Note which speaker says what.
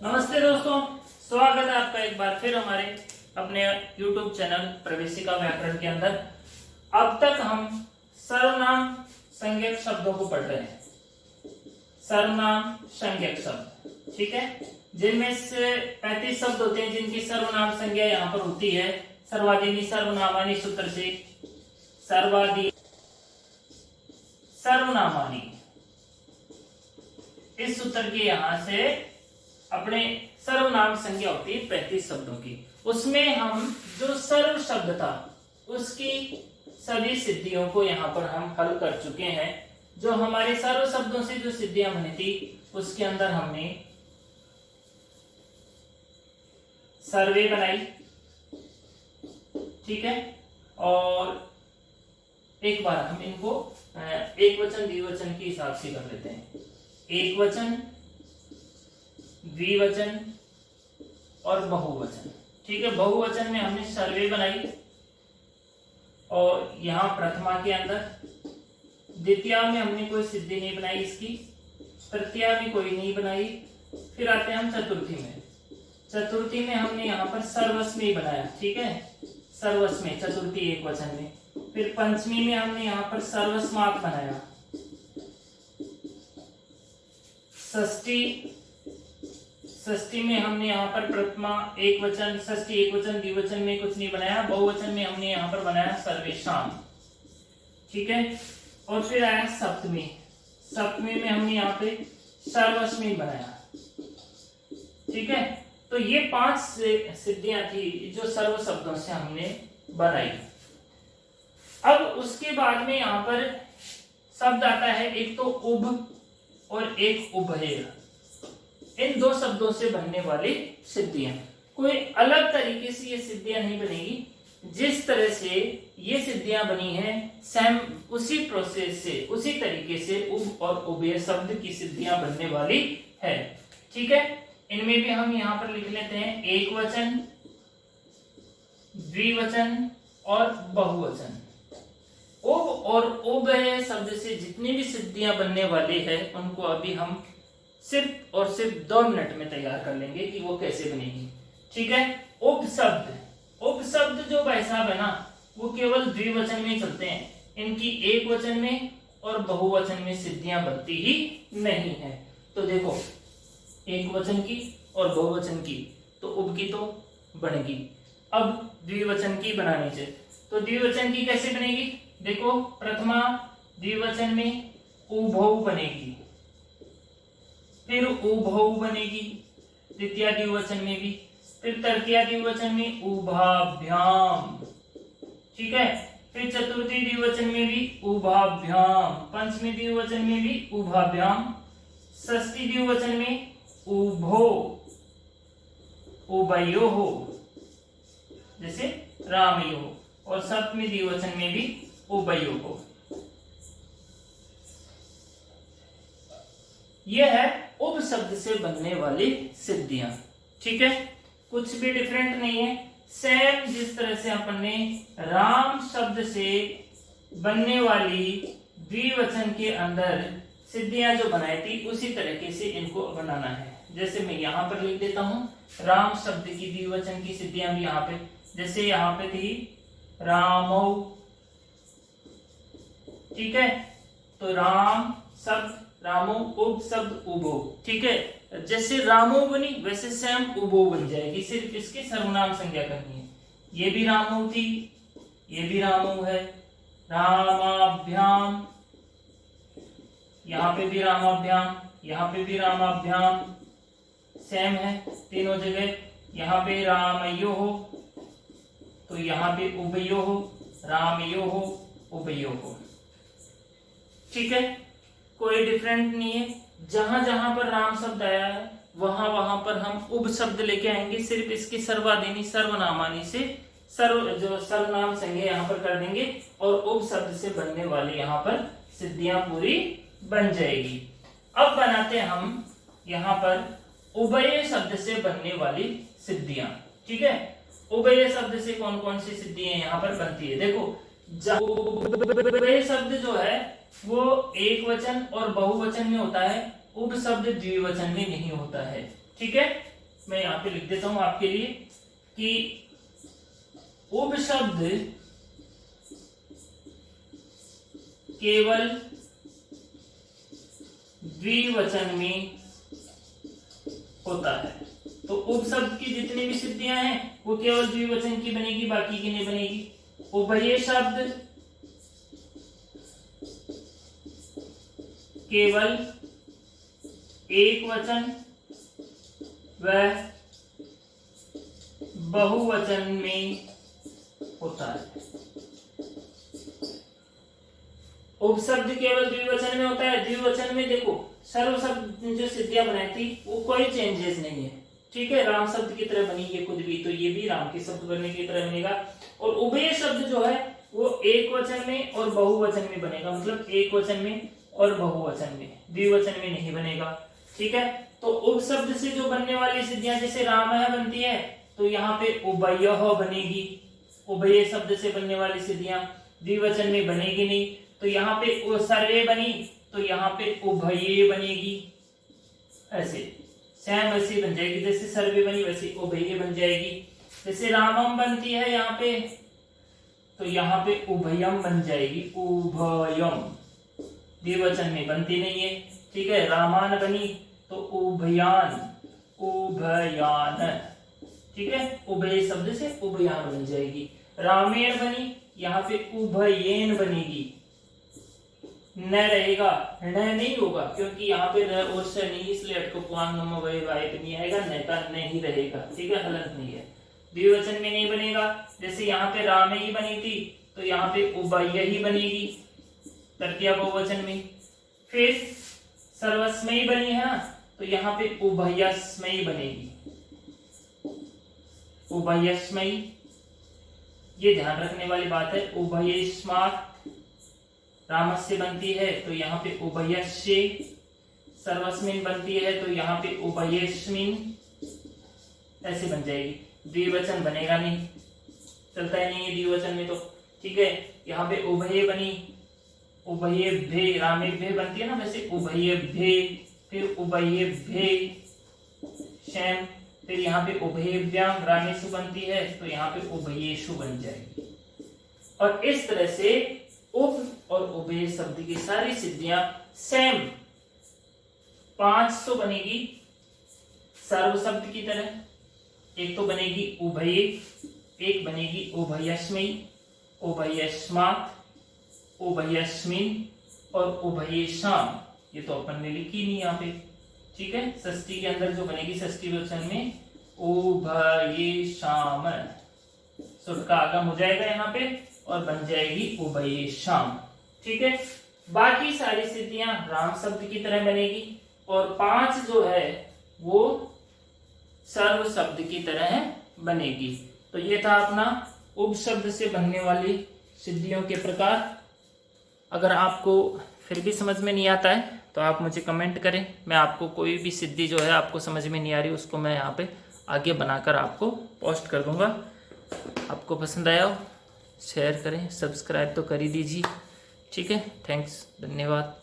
Speaker 1: नमस्ते दोस्तों, स्वागत है आपका एक बार फिर हमारे अपने YouTube चैनल प्रवेशिका व्याकरण के अंदर। अब तक हम सर्वनाम संज्ञक शब्दों को पढ़ रहे हैं। सर्वनाम संज्ञक शब्द, ठीक है, जिनमें से 35 शब्द होते हैं जिनकी सर्वनाम संज्ञा यहाँ पर होती है सर्वादीनि सर्वनामानि सूत्र से। सर्वादि सर्वनामानि, इस सूत्र के यहां से अपने सर्वनाम संज्ञा होती है 35 शब्दों की। उसमें हम जो सर्व शब्द था उसकी सभी सिद्धियों को यहाँ पर हम हल कर चुके हैं। जो हमारे सर्व शब्दों से जो सिद्धियां बनी थी उसके अंदर हमने सर्वे बनाई, ठीक है, और एक बार हम इनको एक वचन द्विवचन के हिसाब से कर लेते हैं। एक वचन, द्विवचन और बहुवचन, ठीक है। बहुवचन में हमने सर्वे बनाई और यहां प्रथमा के अंदर, द्वितीया में हमने कोई सिद्धि नहीं बनाई इसकी, तृतीया में कोई नहीं बनाई। फिर आते हैं हम चतुर्थी में। चतुर्थी में हमने यहाँ पर सर्वस्वी बनाया, ठीक है, सर्वस्वी चतुर्थी एक वचन में। फिर पंचमी में हमने यहाँ पर सर्वस्मात् बनाया। षष्ठी में हमने यहाँ पर प्रथमा एक वचन, षष्ठी एक वचन, द्विवचन में कुछ नहीं बनाया। बहुवचन में हमने यहाँ पर बनाया सर्वेषां, ठीक है। और फिर आया सप्तमी। सप्तमी में हमने यहाँ पे सर्वस्वी बनाया, ठीक है। तो ये 5 सिद्धियां थी जो सर्व शब्दों से हमने बनाई। अब उसके बाद में यहाँ पर शब्द आता है, एक तो उभ और एक उभय। इन 2 शब्दों से बनने वाली सिद्धियां, कोई अलग तरीके से ये सिद्धियां नहीं बनेगी। जिस तरह से ये सिद्धियां बनी हैं सेम उसी प्रोसेस से, उसी तरीके से उभ और उभय शब्द की सिद्धियां बनने वाली है, ठीक है। इनमें भी हम यहाँ पर लिख लेते हैं एक वचन, द्विवचन और बहुवचन। उभ और उभय शब्द से जितनी भी सिद्धियां बनने वाली है उनको अभी हम सिर्फ और सिर्फ 2 मिनट में तैयार कर लेंगे कि वो कैसे बनेगी, ठीक है। उप शब्द जो भाई साहब है ना, वो केवल द्विवचन में चलते हैं। इनकी एक वचन में और बहुवचन में सिद्धियां बनती ही नहीं है। तो देखो, एक वचन की और बहुवचन की तो उप की तो बनेगी। अब द्विवचन की बनानी चाहिए, तो द्विवचन की कैसे बनेगी? देखो, प्रथमा द्विवचन में उभौ बनेगी, फिर उभौ बनेगी द्वितीय द्विवचन में भी, फिर तृतीय द्विवचन में उभाभ्याम, ठीक है। फिर चतुर्थी द्विवचन में भी उभाभ्याम, पंचमी द्विवचन में भी उभाभ्याम, षष्ठी द्विवचन में उभो, उभयोः जैसे रामयोः, और सप्तमी द्विवचन में भी उभयोः। यह है उप शब्द से बनने वाली सिद्धियां, ठीक है। कुछ भी डिफरेंट नहीं है, सेम जिस तरह से अपन ने राम शब्द से बनने वाली द्विवचन के अंदर सिद्धियां जो बनाई थी उसी तरीके से इनको बनाना है। जैसे मैं यहाँ पर लिख देता हूं, राम शब्द की द्विवचन की सिद्धियां भी यहाँ पे, जैसे यहाँ पे थी रामौ, ठीक है। तो राम शब्द रामो, उप शब्द उभो, ठीक है। जैसे रामो बनी वैसे सेम उभो बन जाएगी, सिर्फ इसकी सर्वनाम संज्ञा करनी है। ये भी रामो थी, ये भी रामो है। रामाभ्याम, यहाँ पे भी रामाभ्याम, यहाँ पे भी रामाभ्याम, सेम है तीनों जगह। यहाँ पे रामयोः, तो यहाँ पे उभयोः, रामयोः, उभयोः, ठीक है। कोई डिफरेंट नहीं है। जहां जहां पर राम शब्द आया है वहां वहां पर हम उप शब्द लेके आएंगे, सिर्फ इसकी सर्वादीनि सर्वनामानि से जो सर्वनाम संज्ञा यहाँ पर कर देंगे और उप शब्द से बनने वाली यहाँ पर सिद्धियां पूरी बन जाएगी। अब बनाते हैं हम यहाँ पर उभय शब्द से बनने वाली सिद्धियां, ठीक है। उभय शब्द से कौन कौन सी सिद्धियां यहाँ पर बनती है? देखो, उभय शब्द जो है वो एक वचन और बहुवचन में होता है, उप शब्द द्विवचन में नहीं होता है, ठीक है। मैं यहाँ पे लिख देता हूं आपके लिए कि उपशब्द केवल द्विवचन में होता है। तो उपशब्द की जितनी भी सिद्धियां हैं वो केवल द्विवचन की बनेगी, बाकी की नहीं बनेगी। उभय शब्द केवल एक वचन व बहुवचन में होता है। उपशब्द केवल द्विवचन में होता है। द्विवचन में देखो सर्व शब्द जो सिद्धियां बनाई थी वो कोई चेंजेस नहीं है, ठीक है। राम शब्द की तरह बनी ये खुद भी, तो ये भी राम के शब्द बनने की तरह बनेगा। और उभय शब्द जो है वो एक वचन में और बहुवचन में बनेगा, मतलब एक वचन में और बहुवचन में, द्विवचन में नहीं बनेगा, ठीक है। तो उपशब्द से जो बनने वाली सिद्धियां जैसे रामः बनती है तो यहाँ पे उभयः बनेगी। उभय शब्द से बनने वाली सिद्धियां द्विवचन में बनेगी नहीं, तो यहाँ पे सर्वे बनी तो यहाँ पे उभये बनेगी। ऐसे सेम वैसे बन जाएगी, जैसे सर्वे बनी वैसे उभये बन जाएगी। जैसे रामम बनती है यहाँ पे तो यहाँ पे उभयम बन जाएगी, उभयम द्विवचन में बनती नहीं है, ठीक है। रामान बनी तो उभयान, उभयान, ठीक है। उभय शब्द से उभयान बन जाएगी। रामेण बनी यहाँ पे उभयेन बनेगी। न रहेगा, न नहीं होगा क्योंकि यहाँ पे न और से नहीं, इसलिए अटकोपवान नमो वय वाय नहीं आएगा, न का नहीं रहेगा, ठीक है, हलंत नहीं है। द्विवचन में नहीं बनेगा। जैसे यहाँ पे रामे ही बनी थी तो यहाँ पे उभय ही बनेगी तृतीया बहुवचन में। फिर सर्वस्मयी बनी है ना तो यहाँ पे उभयस्मयी बनेगी, उभयस्मयी, ये ध्यान रखने वाली बात है। उभयस्मात् रामस्य बनती है तो यहाँ पे उभयस्य, सर्वस्मिन बनती है तो यहाँ पे उभयस्मिन, ऐसे बन जाएगी। द्विवचन बनेगा नहीं, चलता ही नहीं है द्विवचन में तो, ठीक है। यहाँ पे उभय बनी, उभयेभ्ये, रामेभ्ये बनती है ना वैसे उभयेभ्ये, फिर उभयेभ्ये शैम, फिर यहाँ पे उभयेभ्याम रामेषु बनती है तो यहाँ पे उभयेषु बन जाएगी। और इस तरह से उप और उभय शब्द की सारी सिद्धियां सेम 5 तो बनेगी सर्व शब्द की तरह। एक तो बनेगी उभय, एक बनेगी उभयस्मयी, उभयस्मात्, उभयस्मिन और उभयेषाम्। ये तो अपन ने लिखी नहीं यहाँ पे, ठीक है। षष्ठी के अंदर जो बनेगी षष्ठी वचन में उभयेषाम्, सुट का आगम हो जाएगा यहाँ पे और बन जाएगी उभयेषाम्, ठीक है। बाकी सारी सिद्धियां राम शब्द की तरह बनेगी और 5 जो है वो सर्व शब्द की तरह बनेगी। तो ये था अपना उपशब्द से बनने वाली सिद्धियों के प्रकार। अगर आपको फिर भी समझ में नहीं आता है तो आप मुझे कमेंट करें, मैं आपको कोई भी सिद्धि जो है आपको समझ में नहीं आ रही उसको मैं यहाँ पे आगे बनाकर आपको पोस्ट कर दूंगा। आपको पसंद आया हो शेयर करें, सब्सक्राइब तो कर ही दीजिए, ठीक है। थैंक्स, धन्यवाद।